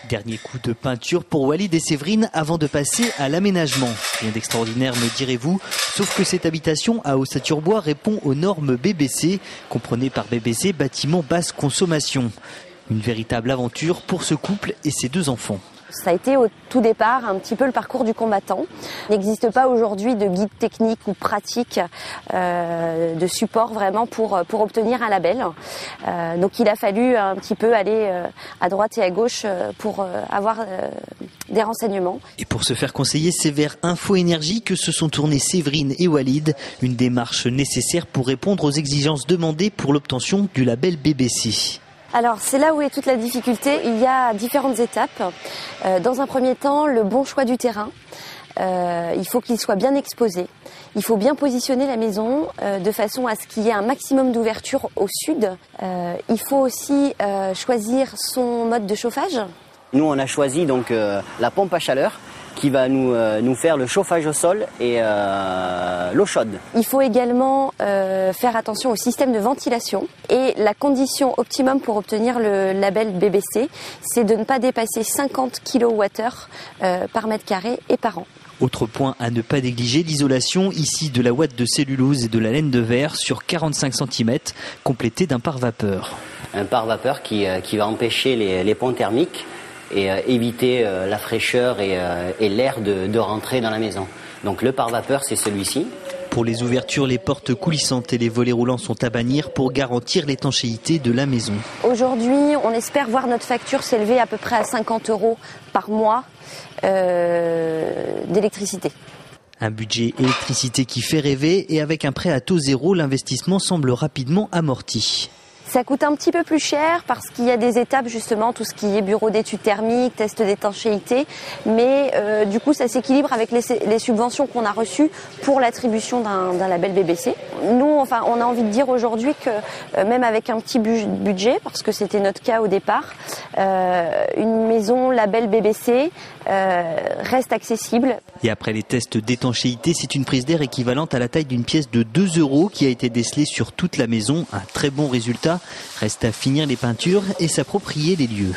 Dernier coup de peinture pour Walid et Séverine avant de passer à l'aménagement. Rien d'extraordinaire, me direz-vous, sauf que cette habitation à Ossaturbois répond aux normes BBC. Comprenez par BBC bâtiment basse consommation. Une véritable aventure pour ce couple et ses 2 enfants. Ça a été au tout départ un petit peu le parcours du combattant. Il n'existe pas aujourd'hui de guide technique ou pratique de support vraiment pour obtenir un label. Donc il a fallu un petit peu aller à droite et à gauche pour avoir des renseignements. Et pour se faire conseiller, c'est vers Info Énergie que se sont tournés Séverine et Walid. Une démarche nécessaire pour répondre aux exigences demandées pour l'obtention du label BBC. Alors c'est là où est toute la difficulté. Il y a différentes étapes. Dans un premier temps, le bon choix du terrain. Il faut qu'il soit bien exposé. Il faut bien positionner la maison de façon à ce qu'il y ait un maximum d'ouverture au sud. Il faut aussi choisir son mode de chauffage. Nous on a choisi donc la pompe à chaleur qui va nous faire le chauffage au sol et l'eau chaude. Il faut également faire attention au système de ventilation et la condition optimum pour obtenir le label BBC, c'est de ne pas dépasser 50 kWh par mètre carré et par an. Autre point à ne pas négliger, l'isolation ici de la ouate de cellulose et de la laine de verre sur 45 cm, complétée d'un pare-vapeur. Un pare-vapeur qui va empêcher les ponts thermiques et éviter la fraîcheur et l'air de rentrer dans la maison. Donc le pare-vapeur, c'est celui-ci. Pour les ouvertures, les portes coulissantes et les volets roulants sont à bannir pour garantir l'étanchéité de la maison. Aujourd'hui, on espère voir notre facture s'élever à peu près à 50 € par mois d'électricité. Un budget électricité qui fait rêver et avec un prêt à taux zéro, l'investissement semble rapidement amorti. Ça coûte un petit peu plus cher parce qu'il y a des étapes justement, tout ce qui est bureau d'études thermiques, test d'étanchéité, mais du coup ça s'équilibre avec les subventions qu'on a reçues pour l'attribution d'un label BBC. Nous, enfin, on a envie de dire aujourd'hui que même avec un petit budget, parce que c'était notre cas au départ, une maison label BBC reste accessible. Et après les tests d'étanchéité, c'est une prise d'air équivalente à la taille d'une pièce de 2 € qui a été décelée sur toute la maison. Un très bon résultat. Reste à finir les peintures et s'approprier les lieux.